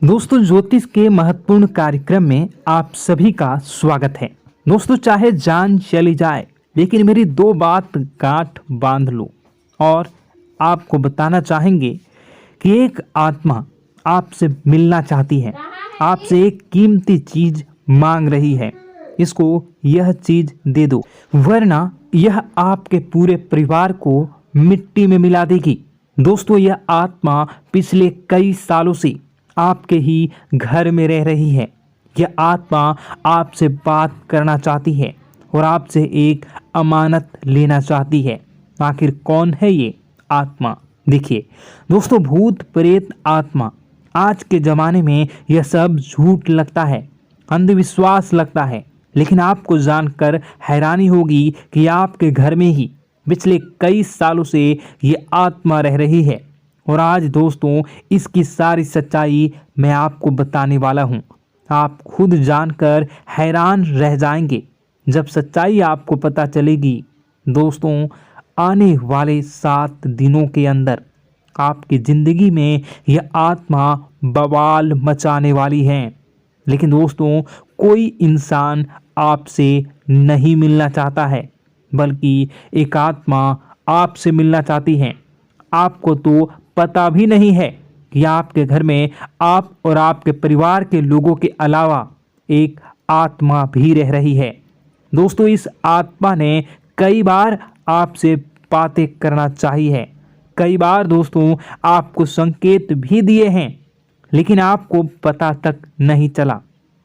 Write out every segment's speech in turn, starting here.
दोस्तों, ज्योतिष के महत्वपूर्ण कार्यक्रम में आप सभी का स्वागत है। दोस्तों, चाहे जान चली जाए लेकिन मेरी दो बात गांठ बांध लो। और आपको बताना चाहेंगे कि एक आत्मा आपसे मिलना चाहती है, आपसे एक कीमती चीज मांग रही है। इसको यह चीज दे दो, वरना यह आपके पूरे परिवार को मिट्टी में मिला देगी। दोस्तों, यह आत्मा पिछले कई सालों से आपके ही घर में रह रही है। यह आत्मा आपसे बात करना चाहती है और आपसे एक अमानत लेना चाहती है। आखिर कौन है ये आत्मा? देखिए दोस्तों, भूत प्रेत आत्मा, आज के ज़माने में यह सब झूठ लगता है, अंधविश्वास लगता है, लेकिन आपको जानकर हैरानी होगी कि आपके घर में ही पिछले कई सालों से ये आत्मा रह रही है। और आज दोस्तों, इसकी सारी सच्चाई मैं आपको बताने वाला हूँ। आप खुद जानकर हैरान रह जाएंगे जब सच्चाई आपको पता चलेगी। दोस्तों, आने वाले 7 दिनों के अंदर आपकी ज़िंदगी में यह आत्मा बवाल मचाने वाली है। लेकिन दोस्तों, कोई इंसान आपसे नहीं मिलना चाहता है, बल्कि एक आत्मा आपसे मिलना चाहती है। आपको तो पता भी नहीं है कि आपके घर में आप और आपके परिवार के लोगों के अलावा एक आत्मा भी रह रही है। दोस्तों, इस आत्मा ने कई बार आपसे बातें करना चाहिए है, कई बार दोस्तों आपको संकेत भी दिए हैं, लेकिन आपको पता तक नहीं चला।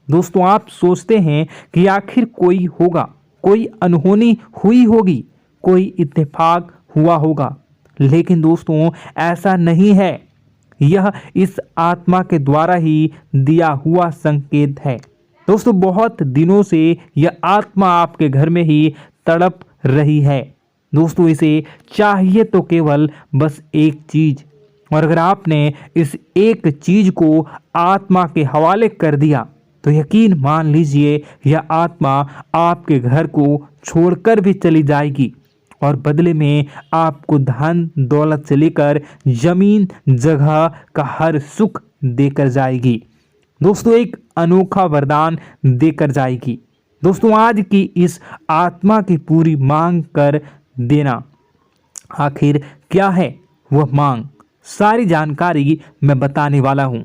दोस्तों, आप सोचते हैं कि आखिर कोई होगा, कोई अनहोनी हुई होगी, कोई इत्तेफाक हुआ होगा, लेकिन दोस्तों ऐसा नहीं है। यह इस आत्मा के द्वारा ही दिया हुआ संकेत है। दोस्तों, बहुत दिनों से यह आत्मा आपके घर में ही तड़प रही है। दोस्तों, इसे चाहिए तो केवल बस एक चीज, और अगर आपने इस एक चीज को आत्मा के हवाले कर दिया तो यकीन मान लीजिए यह आत्मा आपके घर को छोड़कर भी चली जाएगी और बदले में आपको धन दौलत से लेकर जमीन जगह का हर सुख देकर जाएगी। दोस्तों, एक अनोखा वरदान देकर जाएगी। दोस्तों, आज की इस आत्मा की पूरी मांग कर देना। आखिर क्या है वह मांग? सारी जानकारी मैं बताने वाला हूँ।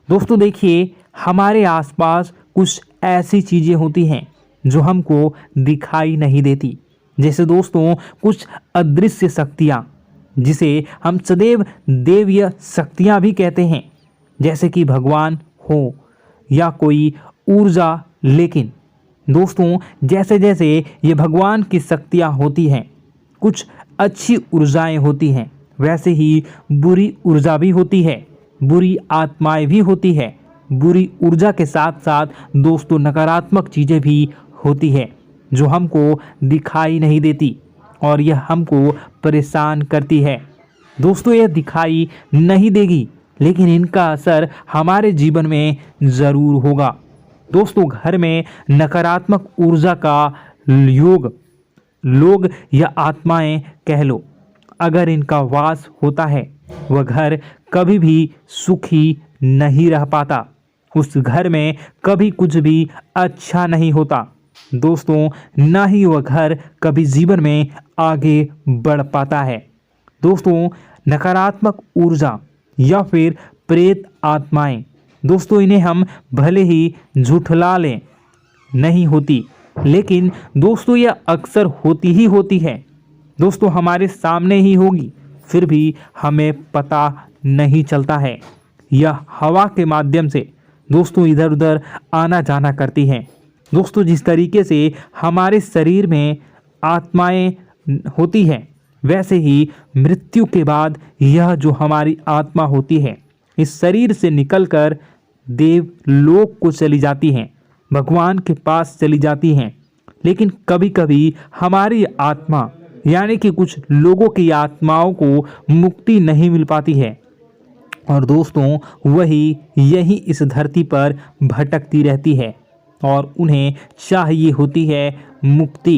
दोस्तों देखिए, हमारे आसपास कुछ ऐसी चीज़ें होती हैं जो हमको दिखाई नहीं देती, जैसे दोस्तों कुछ अदृश्य शक्तियाँ, जिसे हम सदैव देवीय शक्तियाँ भी कहते हैं, जैसे कि भगवान हो या कोई ऊर्जा। लेकिन दोस्तों, जैसे जैसे ये भगवान की शक्तियाँ होती हैं, कुछ अच्छी ऊर्जाएं होती हैं, वैसे ही बुरी ऊर्जा भी होती है, बुरी आत्माएं भी होती है। बुरी ऊर्जा के साथ साथ दोस्तों नकारात्मक चीज़ें भी होती है जो हमको दिखाई नहीं देती और यह हमको परेशान करती है। दोस्तों, यह दिखाई नहीं देगी, लेकिन इनका असर हमारे जीवन में ज़रूर होगा। दोस्तों, घर में नकारात्मक ऊर्जा का योग, लोग या आत्माएं कह लो, अगर इनका वास होता है, वह घर कभी भी सुखी नहीं रह पाता। उस घर में कभी कुछ भी अच्छा नहीं होता। दोस्तों, ना ही वह घर कभी जीवन में आगे बढ़ पाता है। दोस्तों, नकारात्मक ऊर्जा या फिर प्रेत आत्माएं, दोस्तों इन्हें हम भले ही झुठला लें, नहीं होती, लेकिन दोस्तों यह अक्सर होती ही होती है। दोस्तों, हमारे सामने ही होगी, फिर भी हमें पता नहीं चलता है। यह हवा के माध्यम से दोस्तों इधर उधर आना जाना करती हैं। दोस्तों, जिस तरीके से हमारे शरीर में आत्माएं होती हैं, वैसे ही मृत्यु के बाद यह जो हमारी आत्मा होती है, इस शरीर से निकलकर देवलोक को चली जाती हैं, भगवान के पास चली जाती हैं। लेकिन कभी कभी हमारी आत्मा, यानी कि कुछ लोगों की आत्माओं को मुक्ति नहीं मिल पाती है, और दोस्तों वही यही इस धरती पर भटकती रहती है और उन्हें चाहिए होती है मुक्ति,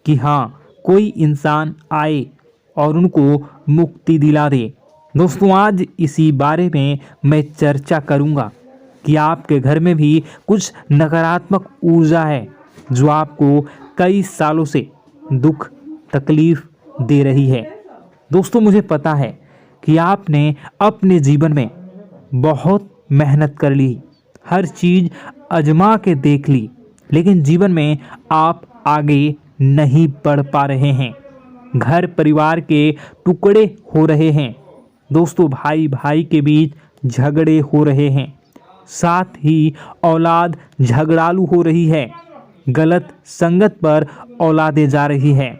कि हाँ कोई इंसान आए और उनको मुक्ति दिला दे। दोस्तों, आज इसी बारे में मैं चर्चा करूँगा कि आपके घर में भी कुछ नकारात्मक ऊर्जा है जो आपको कई सालों से दुख तकलीफ दे रही है। दोस्तों, मुझे पता है कि आपने अपने जीवन में बहुत मेहनत कर ली, हर चीज़ आजमा के देख ली, लेकिन जीवन में आप आगे नहीं बढ़ पा रहे हैं। घर परिवार के टुकड़े हो रहे हैं। दोस्तों, भाई भाई के बीच झगड़े हो रहे हैं। साथ ही औलाद झगड़ालू हो रही है। गलत संगत पर औलादें जा रही है।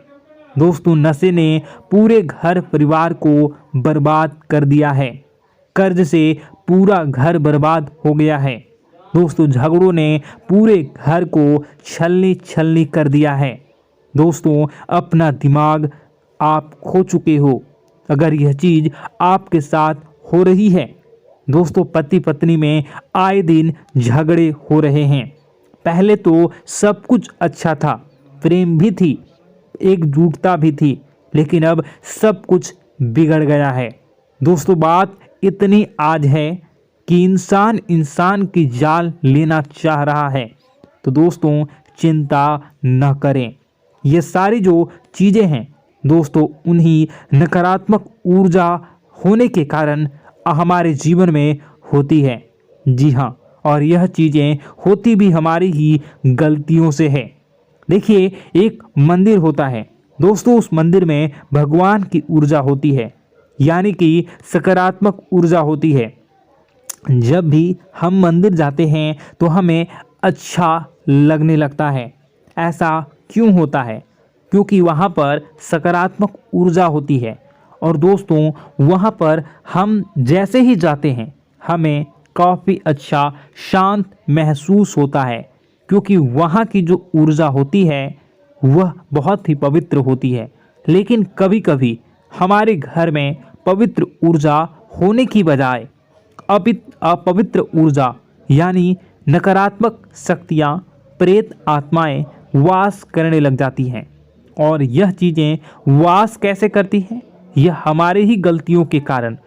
दोस्तों, नशे ने पूरे घर परिवार को बर्बाद कर दिया है। कर्ज से पूरा घर बर्बाद हो गया है। दोस्तों, झगड़ों ने पूरे घर को छलनी छलनी कर दिया है। दोस्तों, अपना दिमाग आप खो चुके हो अगर यह चीज़ आपके साथ हो रही है। दोस्तों, पति पत्नी में आए दिन झगड़े हो रहे हैं। पहले तो सब कुछ अच्छा था, प्रेम भी थी, एकजुटता भी थी, लेकिन अब सब कुछ बिगड़ गया है। दोस्तों, बात इतनी आज है कि इंसान इंसान की जान लेना चाह रहा है। तो दोस्तों, चिंता न करें। ये सारी जो चीज़ें हैं दोस्तों, उन्हीं नकारात्मक ऊर्जा होने के कारण हमारे जीवन में होती है। जी हाँ, और यह चीज़ें होती भी हमारी ही गलतियों से है। देखिए, एक मंदिर होता है दोस्तों, उस मंदिर में भगवान की ऊर्जा होती है, यानी कि सकारात्मक ऊर्जा होती है। जब भी हम मंदिर जाते हैं तो हमें अच्छा लगने लगता है। ऐसा क्यों होता है? क्योंकि वहाँ पर सकारात्मक ऊर्जा होती है। और दोस्तों, वहाँ पर हम जैसे ही जाते हैं हमें काफ़ी अच्छा शांत महसूस होता है, क्योंकि वहाँ की जो ऊर्जा होती है वह बहुत ही पवित्र होती है। लेकिन कभी कभी हमारे घर में पवित्र ऊर्जा होने की बजाय अपवित्र ऊर्जा यानी नकारात्मक शक्तियाँ, प्रेत आत्माएं वास करने लग जाती हैं। और यह चीज़ें वास कैसे करती हैं? यह हमारे ही गलतियों के कारण।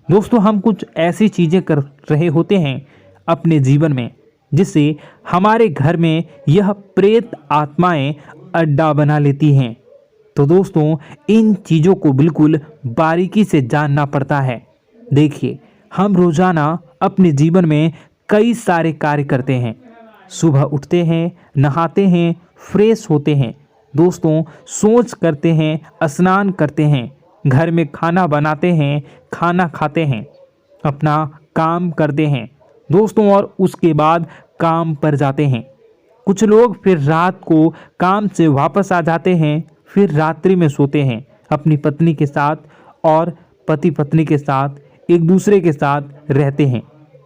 दोस्तों, हम कुछ ऐसी चीज़ें कर रहे होते हैं अपने जीवन में जिससे हमारे घर में यह प्रेत आत्माएं अड्डा बना लेती हैं। तो दोस्तों, इन चीज़ों को बिल्कुल बारीकी से जानना पड़ता है। देखिए, हम रोज़ाना अपने जीवन में कई सारे कार्य करते हैं। सुबह उठते हैं, नहाते हैं, फ्रेश होते हैं। दोस्तों, सोच करते हैं, स्नान करते हैं, घर में खाना बनाते हैं, खाना खाते हैं, अपना काम करते हैं दोस्तों, और उसके बाद काम पर जाते हैं। कुछ लोग फिर रात को काम से वापस आ जाते हैं, फिर रात्रि में सोते हैं अपनी पत्नी के साथ, और पति पत्नी के साथ एक दूसरे के साथ रहते हैं।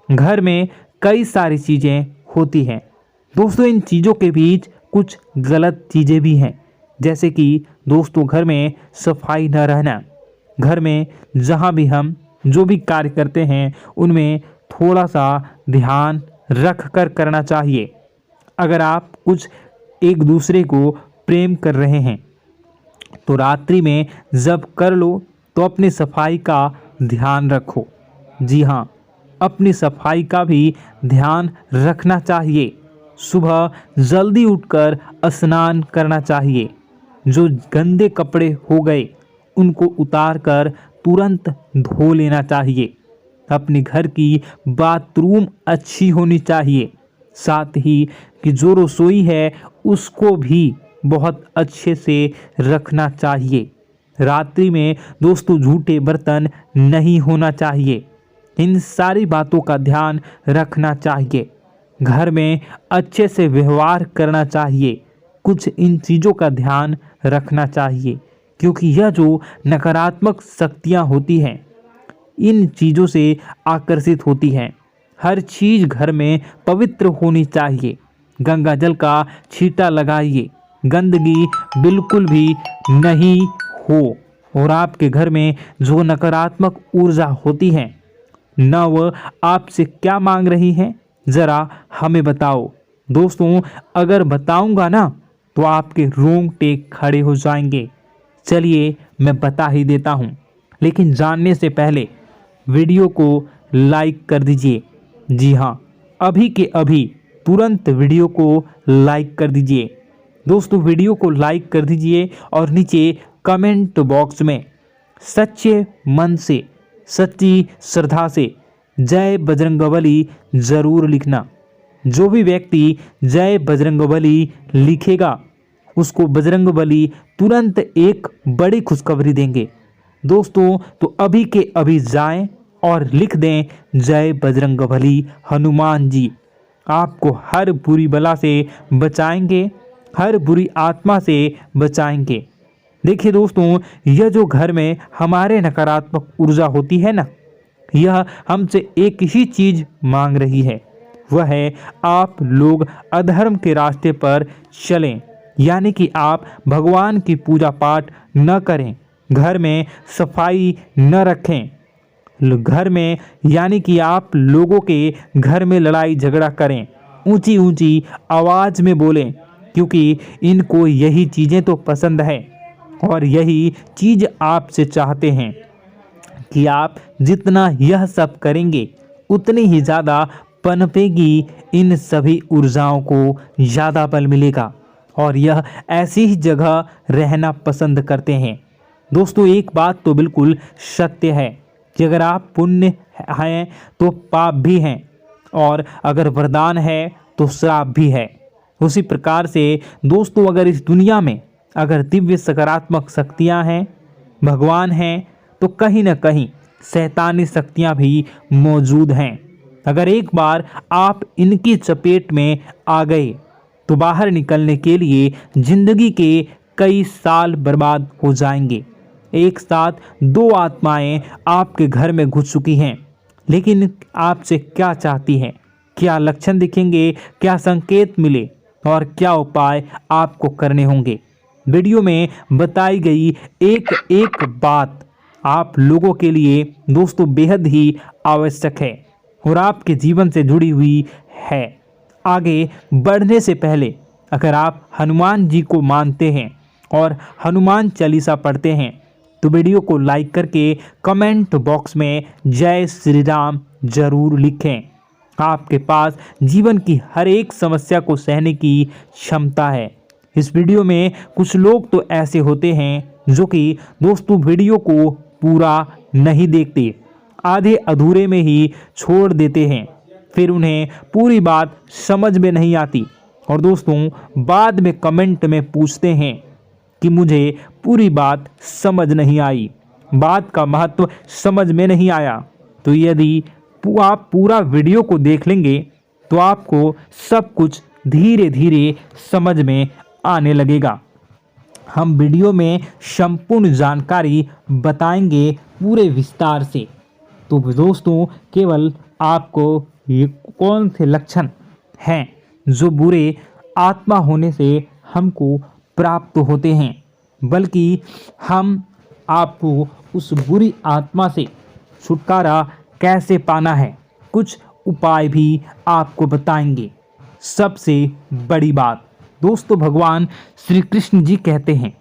घर में कई सारी चीज़ें होती हैं दोस्तों। इन चीज़ों के बीच कुछ गलत चीज़ें भी हैं, जैसे कि दोस्तों, घर में सफाई न रहना। घर में जहाँ भी हम जो भी कार्य करते हैं उनमें थोड़ा सा ध्यान रख कर करना चाहिए। अगर आप कुछ एक दूसरे को प्रेम कर रहे हैं तो रात्रि में जब कर लो तो अपनी सफाई का ध्यान रखो। जी हाँ, अपनी सफाई का भी ध्यान रखना चाहिए। सुबह जल्दी उठकर स्नान करना चाहिए। जो गंदे कपड़े हो गए उनको उतार कर तुरंत धो लेना चाहिए। अपने घर की बाथरूम अच्छी होनी चाहिए। साथ ही कि जो रसोई है उसको भी बहुत अच्छे से रखना चाहिए। रात्रि में दोस्तों, झूठे बर्तन नहीं होना चाहिए। इन सारी बातों का ध्यान रखना चाहिए। घर में अच्छे से व्यवहार करना चाहिए। कुछ इन चीज़ों का ध्यान रखना चाहिए, क्योंकि यह जो नकारात्मक शक्तियाँ होती हैं इन चीज़ों से आकर्षित होती हैं। हर चीज़ घर में पवित्र होनी चाहिए। गंगा जल का छींटा लगाइए, गंदगी बिल्कुल भी नहीं हो। और आपके घर में जो नकारात्मक ऊर्जा होती है न वह आपसे क्या मांग रही है, ज़रा हमें बताओ। दोस्तों, अगर बताऊंगा ना तो आपके रोंगटे खड़े हो जाएंगे। चलिए मैं बता ही देता हूँ, लेकिन जानने से पहले वीडियो को लाइक कर दीजिए। जी हाँ, अभी के अभी तुरंत वीडियो को लाइक कर दीजिए। दोस्तों वीडियो को लाइक कर दीजिए और नीचे कमेंट बॉक्स में सच्चे मन से, सच्ची श्रद्धा से जय बजरंगबली ज़रूर लिखना। जो भी व्यक्ति जय बजरंगबली लिखेगा उसको बजरंगबली तुरंत एक बड़ी खुशखबरी देंगे। दोस्तों तो अभी के अभी जाएं और लिख दें जय बजरंगबली हनुमान जी, आपको हर बुरी बला से बचाएंगे, हर बुरी आत्मा से बचाएंगे। देखिए दोस्तों, यह जो घर में हमारे नकारात्मक ऊर्जा होती है ना, यह हमसे एक ही चीज़ मांग रही है, वह है आप लोग अधर्म के रास्ते पर चलें, यानी कि आप भगवान की पूजा पाठ न करें, घर में सफाई न रखें, घर में यानी कि आप लोगों के घर में लड़ाई झगड़ा करें, ऊंची ऊंची आवाज़ में बोलें, क्योंकि इनको यही चीज़ें तो पसंद है और यही चीज़ आपसे चाहते हैं कि आप जितना यह सब करेंगे उतनी ही ज़्यादा पनपेगी इन सभी ऊर्जाओं को ज़्यादा बल मिलेगा और यह ऐसी ही जगह रहना पसंद करते हैं। दोस्तों एक बात तो बिल्कुल सत्य है कि अगर आप पुण्य हैं तो पाप भी हैं और अगर वरदान है तो श्राप भी है। उसी प्रकार से दोस्तों अगर इस दुनिया में अगर दिव्य सकारात्मक शक्तियां हैं, भगवान हैं, तो कहीं ना कहीं शैतानी शक्तियां भी मौजूद हैं। अगर एक बार आप इनकी चपेट में आ गए तो बाहर निकलने के लिए जिंदगी के कई साल बर्बाद हो जाएंगे। एक साथ दो आत्माएं आपके घर में घुस चुकी हैं, लेकिन आपसे क्या चाहती हैं, क्या लक्षण दिखेंगे, क्या संकेत मिले और क्या उपाय आपको करने होंगे। वीडियो में बताई गई एक एक बात आप लोगों के लिए दोस्तों बेहद ही आवश्यक है और आपके जीवन से जुड़ी हुई है। आगे बढ़ने से पहले अगर आप हनुमान जी को मानते हैं और हनुमान चालीसा पढ़ते हैं तो वीडियो को लाइक करके कमेंट बॉक्स में जय श्री राम जरूर लिखें। आपके पास जीवन की हर एक समस्या को सहने की क्षमता है। इस वीडियो में कुछ लोग तो ऐसे होते हैं जो कि दोस्तों वीडियो को पूरा नहीं देखते, आधे अधूरे में ही छोड़ देते हैं, फिर उन्हें पूरी बात समझ में नहीं आती और दोस्तों बाद में कमेंट में पूछते हैं कि मुझे पूरी बात समझ नहीं आई, बात का महत्व समझ में नहीं आया। तो यदि आप पूरा वीडियो को देख लेंगे तो आपको सब कुछ धीरे धीरे समझ में आने लगेगा। हम वीडियो में संपूर्ण जानकारी बताएंगे पूरे विस्तार से। तो दोस्तों केवल आपको ये कौन से लक्षण हैं जो बुरे आत्मा होने से हमको प्राप्त होते हैं, बल्कि हम आपको उस बुरी आत्मा से छुटकारा कैसे पाना है, कुछ उपाय भी आपको बताएंगे। सबसे बड़ी बात दोस्तों, भगवान श्री कृष्ण जी कहते हैं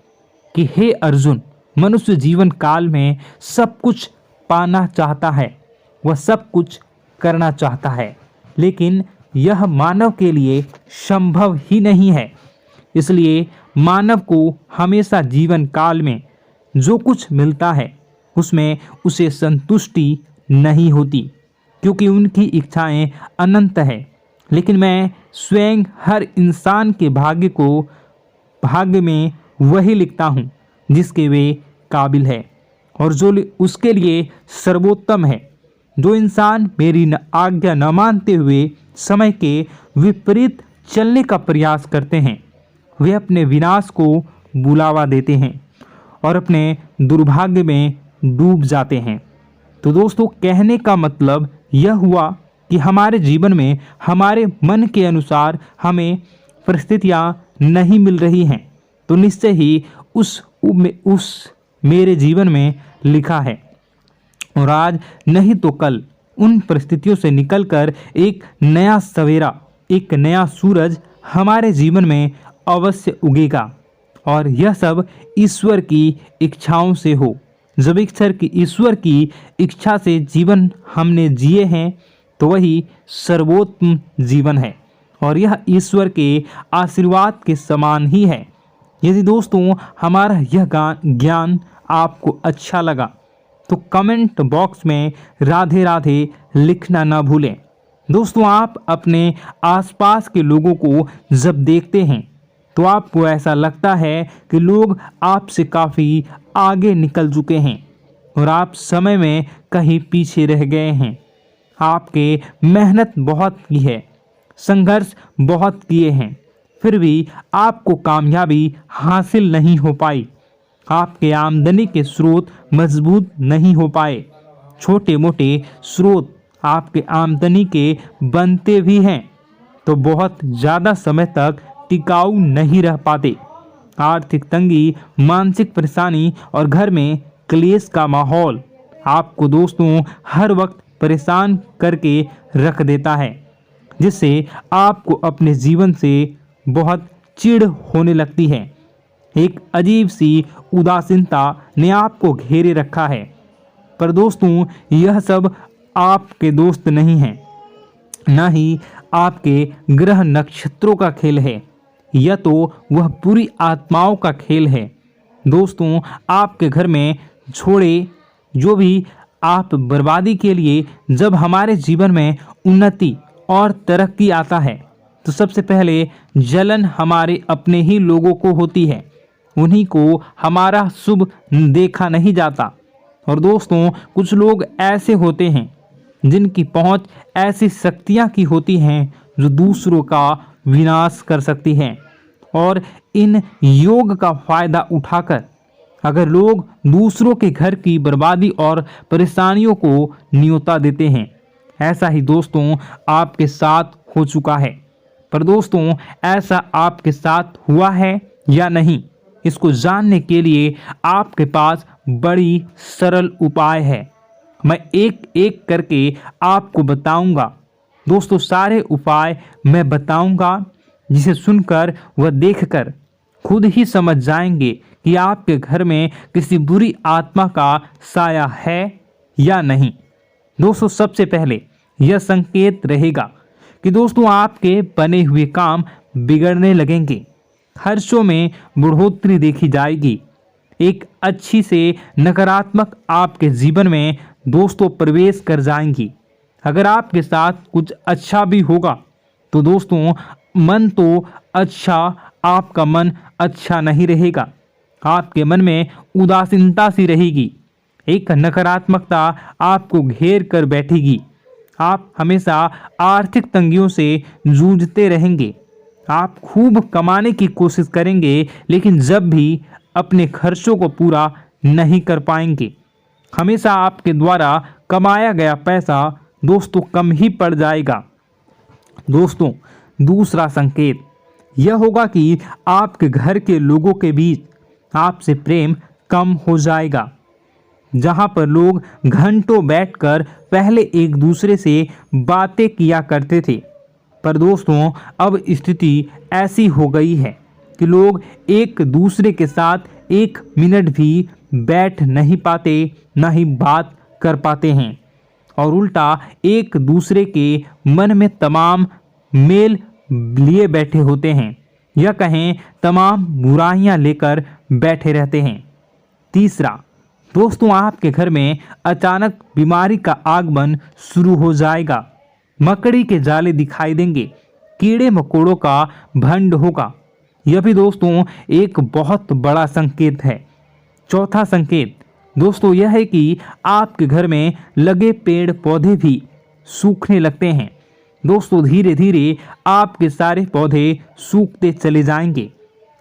कि हे अर्जुन, मनुष्य जीवन काल में सब कुछ पाना चाहता है, वह सब कुछ करना चाहता है, लेकिन यह मानव के लिए संभव ही नहीं है। इसलिए मानव को हमेशा जीवन काल में जो कुछ मिलता है उसमें उसे संतुष्टि नहीं होती, क्योंकि उनकी इच्छाएं अनंत है। लेकिन मैं स्वयं हर इंसान के भाग्य में वही लिखता हूँ जिसके वे काबिल है और जो उसके लिए सर्वोत्तम है। जो इंसान मेरी आज्ञा न मानते हुए समय के विपरीत चलने का प्रयास करते हैं, वे अपने विनाश को बुलावा देते हैं और अपने दुर्भाग्य में डूब जाते हैं। तो दोस्तों कहने का मतलब यह हुआ कि हमारे जीवन में हमारे मन के अनुसार हमें परिस्थितियां नहीं मिल रही हैं, तो निश्चय ही उस मेरे जीवन में लिखा है और आज नहीं तो कल उन परिस्थितियों से निकलकर एक नया सवेरा, एक नया सूरज हमारे जीवन में अवश्य उगेगा और यह सब ईश्वर की इच्छाओं से हो। जब ईश्वर की इच्छा से जीवन हमने जिए हैं तो वही सर्वोत्तम जीवन है और यह ईश्वर के आशीर्वाद के समान ही है। यदि दोस्तों हमारा यह ज्ञान आपको अच्छा लगा तो कमेंट बॉक्स में राधे राधे लिखना ना भूलें। दोस्तों आप अपने आसपास के लोगों को जब देखते हैं तो आपको ऐसा लगता है कि लोग आपसे काफ़ी आगे निकल चुके हैं और आप समय में कहीं पीछे रह गए हैं। आपके मेहनत बहुत की है, संघर्ष बहुत किए हैं, फिर भी आपको कामयाबी हासिल नहीं हो पाई। आपके आमदनी के स्रोत मजबूत नहीं हो पाए। छोटे मोटे स्रोत आपके आमदनी के बनते भी हैं तो बहुत ज़्यादा समय तक टिकाऊ नहीं रह पाते। आर्थिक तंगी, मानसिक परेशानी और घर में क्लेश का माहौल आपको दोस्तों हर वक्त परेशान करके रख देता है, जिससे आपको अपने जीवन से बहुत चिढ़ होने लगती है। एक अजीब सी उदासीनता ने आपको घेरे रखा है। पर दोस्तों यह सब आपके दोस्त नहीं हैं, न ही आपके ग्रह नक्षत्रों का खेल है, यह तो वह बुरी आत्माओं का खेल है। दोस्तों आपके घर में छोड़े जो भी आप बर्बादी के लिए जब हमारे जीवन में उन्नति और तरक्की आता है तो सबसे पहले जलन हमारे अपने ही लोगों को होती है, उन्हीं को हमारा शुभ देखा नहीं जाता। और दोस्तों कुछ लोग ऐसे होते हैं जिनकी पहुंच ऐसी शक्तियां की होती हैं जो दूसरों का विनाश कर सकती हैं और इन योग का फायदा उठाकर अगर लोग दूसरों के घर की बर्बादी और परेशानियों को न्योता देते हैं। ऐसा ही दोस्तों आपके साथ हो चुका है। पर दोस्तों ऐसा आपके साथ हुआ है या नहीं, इसको जानने के लिए आपके पास बड़ी सरल उपाय है। मैं एक एक करके आपको बताऊंगा। दोस्तों सारे उपाय मैं बताऊंगा, जिसे सुनकर व देखकर खुद ही समझ जाएंगे कि आपके घर में किसी बुरी आत्मा का साया है या नहीं। दोस्तों सबसे पहले यह संकेत रहेगा कि दोस्तों आपके बने हुए काम बिगड़ने लगेंगे, खर्चों में बढ़ोतरी देखी जाएगी, एक अच्छी से नकारात्मक आपके जीवन में दोस्तों प्रवेश कर जाएंगी। अगर आपके साथ कुछ अच्छा भी होगा तो दोस्तों मन तो अच्छा, आपका मन अच्छा नहीं रहेगा। आपके मन में उदासीनता सी रहेगी, एक नकारात्मकता आपको घेर कर बैठेगी। आप हमेशा आर्थिक तंगियों से जूझते रहेंगे। आप खूब कमाने की कोशिश करेंगे लेकिन जब भी अपने खर्चों को पूरा नहीं कर पाएंगे। हमेशा आपके द्वारा कमाया गया पैसा दोस्तों कम ही पड़ जाएगा। दोस्तों दूसरा संकेत यह होगा कि आपके घर के लोगों के बीच आपसे प्रेम कम हो जाएगा। जहां पर लोग घंटों बैठकर पहले एक दूसरे से बातें किया करते थे, पर दोस्तों अब स्थिति ऐसी हो गई है कि लोग एक दूसरे के साथ एक मिनट भी बैठ नहीं पाते, ना ही बात कर पाते हैं और उल्टा एक दूसरे के मन में तमाम मेल लिए बैठे होते हैं, या कहें तमाम बुराइयां लेकर बैठे रहते हैं। तीसरा दोस्तों आपके घर में अचानक बीमारी का आगमन शुरू हो जाएगा। मकड़ी के जाले दिखाई देंगे, कीड़े मकोड़ों का भंड होगा। यह भी दोस्तों एक बहुत बड़ा संकेत है। चौथा संकेत दोस्तों यह है कि आपके घर में लगे पेड़ पौधे भी सूखने लगते हैं। दोस्तों धीरे धीरे आपके सारे पौधे सूखते चले जाएंगे।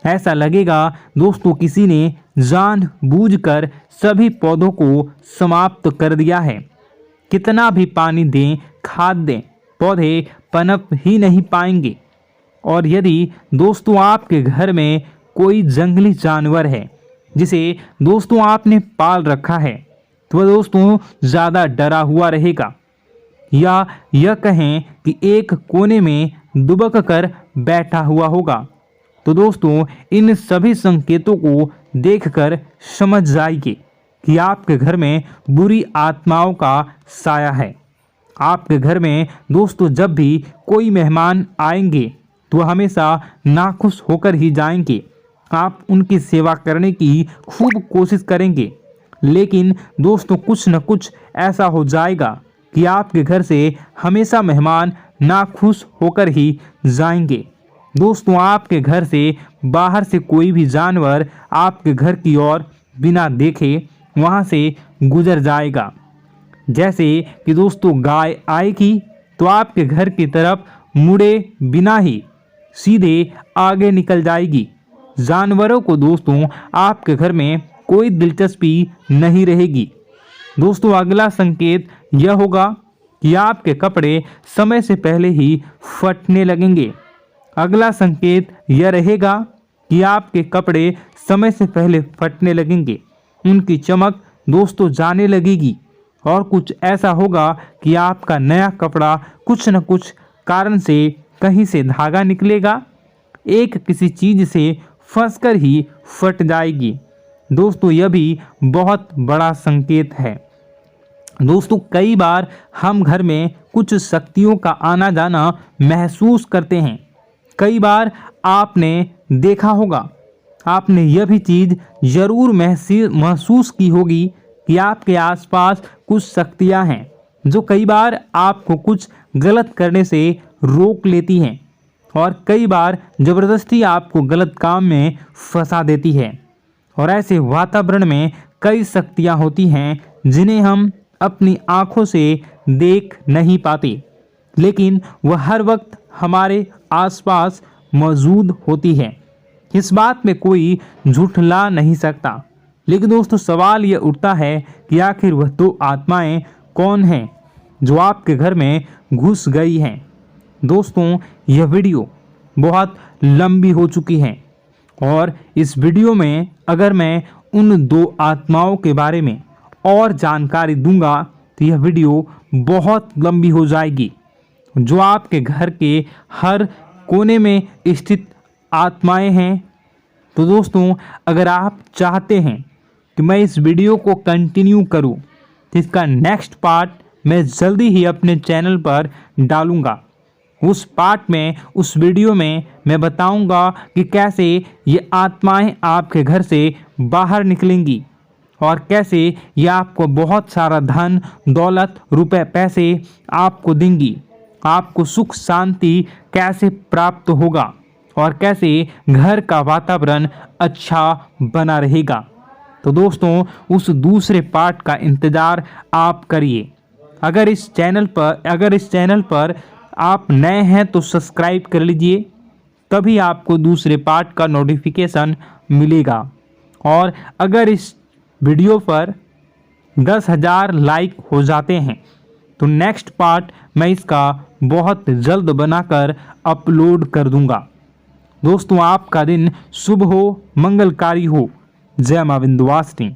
ऐसा लगेगा दोस्तों किसी ने जानबूझकर सभी पौधों को समाप्त कर दिया है। कितना भी पानी दें, खाद दें, पौधे पनप ही नहीं पाएंगे। और यदि दोस्तों आपके घर में कोई जंगली जानवर है जिसे दोस्तों आपने पाल रखा है तो वह दोस्तों ज़्यादा डरा हुआ रहेगा, या यह कहें कि एक कोने में दुबक कर बैठा हुआ होगा, तो दोस्तों इन सभी संकेतों को देखकर समझ जाइए कि आपके घर में बुरी आत्माओं का साया है। आपके घर में दोस्तों जब भी कोई मेहमान आएंगे तो हमेशा नाखुश होकर ही जाएंगे। आप उनकी सेवा करने की खूब कोशिश करेंगे, लेकिन दोस्तों कुछ न कुछ ऐसा हो जाएगा कि आपके घर से हमेशा मेहमान नाखुश होकर ही जाएंगे। दोस्तों आपके घर से बाहर से कोई भी जानवर आपके घर की ओर बिना देखे वहां से गुजर जाएगा। जैसे कि दोस्तों गाय आएगी तो आपके घर की तरफ मुड़े बिना ही सीधे आगे निकल जाएगी। जानवरों को दोस्तों आपके घर में कोई दिलचस्पी नहीं रहेगी। दोस्तों अगला संकेत यह होगा कि आपके कपड़े समय से पहले ही फटने लगेंगे। अगला संकेत यह रहेगा कि आपके कपड़े समय से पहले फटने लगेंगे, उनकी चमक दोस्तों जाने लगेगी और कुछ ऐसा होगा कि आपका नया कपड़ा कुछ न कुछ कारण से कहीं से धागा निकलेगा, एक किसी चीज से फंसकर ही फट जाएगी। दोस्तों यह भी बहुत बड़ा संकेत है। दोस्तों कई बार हम घर में कुछ शक्तियों का आना जाना महसूस करते हैं। कई बार आपने देखा होगा, आपने यह भी चीज़ ज़रूर महसूस की होगी कि आपके आसपास कुछ शक्तियां हैं जो कई बार आपको कुछ गलत करने से रोक लेती हैं और कई बार ज़बरदस्ती आपको गलत काम में फंसा देती है। और ऐसे वातावरण में कई शक्तियां होती हैं जिन्हें हम अपनी आँखों से देख नहीं पाते, लेकिन वह हर वक्त हमारे आसपास मौजूद होती है। इस बात में कोई झूठला नहीं सकता। लेकिन दोस्तों सवाल यह उठता है कि आखिर वह दो आत्माएं कौन हैं जो आपके घर में घुस गई हैं। दोस्तों यह वीडियो बहुत लंबी हो चुकी है और इस वीडियो में अगर मैं उन दो आत्माओं के बारे में और जानकारी दूंगा तो यह वीडियो बहुत लंबी हो जाएगी, जो आपके घर के हर कोने में स्थित आत्माएं हैं। तो दोस्तों अगर आप चाहते हैं कि मैं इस वीडियो को कंटिन्यू करूं तो इसका नेक्स्ट पार्ट मैं जल्दी ही अपने चैनल पर डालूंगा। उस पार्ट में, उस वीडियो में मैं बताऊंगा कि कैसे ये आत्माएं आपके घर से बाहर निकलेंगी और कैसे ये आपको बहुत सारा धन दौलत रुपए पैसे आपको देंगी, आपको सुख शांति कैसे प्राप्त होगा और कैसे घर का वातावरण अच्छा बना रहेगा। तो दोस्तों उस दूसरे पार्ट का इंतज़ार आप करिए। अगर इस चैनल पर आप नए हैं तो सब्सक्राइब कर लीजिए, तभी आपको दूसरे पार्ट का नोटिफिकेशन मिलेगा। और अगर इस वीडियो पर 10,000 लाइक हो जाते हैं तो नेक्स्ट पार्ट मैं इसका बहुत जल्द बनाकर अपलोड कर दूंगा। दोस्तों आपका दिन शुभ हो, मंगलकारी हो। जय मां विंध्यवासिनी।